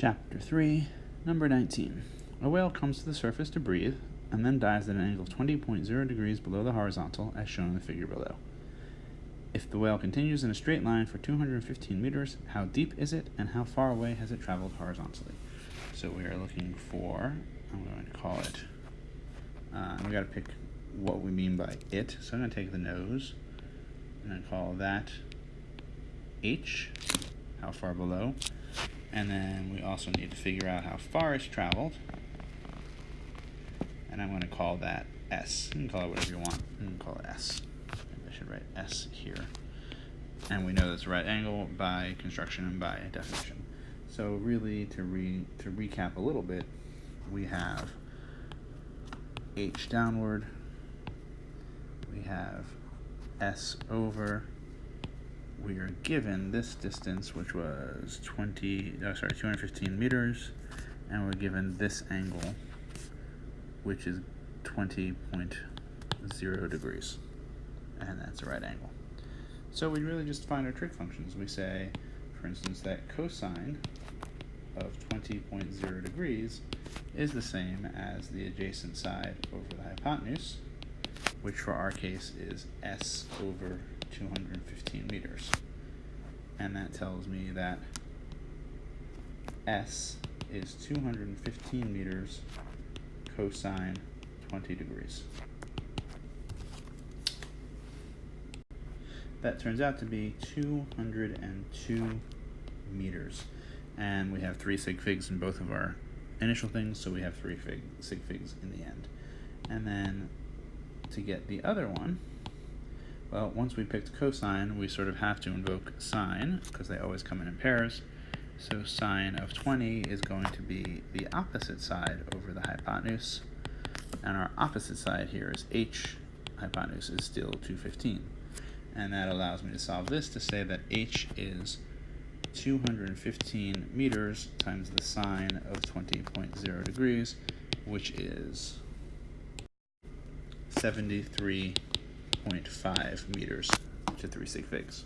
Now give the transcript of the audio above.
Chapter 3, Number 19. A whale comes to the surface to breathe, and then dives at an angle of 20.0 degrees below the horizontal, as shown in the figure below. If the whale continues in a straight line for 215 meters, how deep is it, and how far away has it traveled horizontally? So we are looking for, I'm going to call it, we got to pick what we mean by it. So I'm going to take the nose, and then call that H, how far below. And then we also need to figure out how far it's traveled. And I'm going to call that S. You can call it whatever you want. You can call it S. Maybe I should write S here. And we know that's a right angle by construction and by definition. So really, to recap a little bit, we have H downward. We have S over. We are given this distance, which was 215 meters, and we're given this angle, which is 20.0 degrees, and that's a right angle. So we really just find our trig functions. We say, for instance, that cosine of 20.0 degrees is the same as the adjacent side over the hypotenuse, which for our case is S over 215 meters. And that tells me that S is 215 meters cosine 20 degrees. That turns out to be 202 meters. And we have 3 sig figs in both of our initial things, so we have 3 sig figs in the end. And then to get the other one, well, once we picked cosine, we sort of have to invoke sine, because they always come in pairs. So sine of 20 is going to be the opposite side over the hypotenuse. And our opposite side here is h. Hypotenuse is still 215. And that allows me to solve this to say that h is 215 meters times the sine of 20.0 degrees, which is 73.5 meters to 3 sig figs.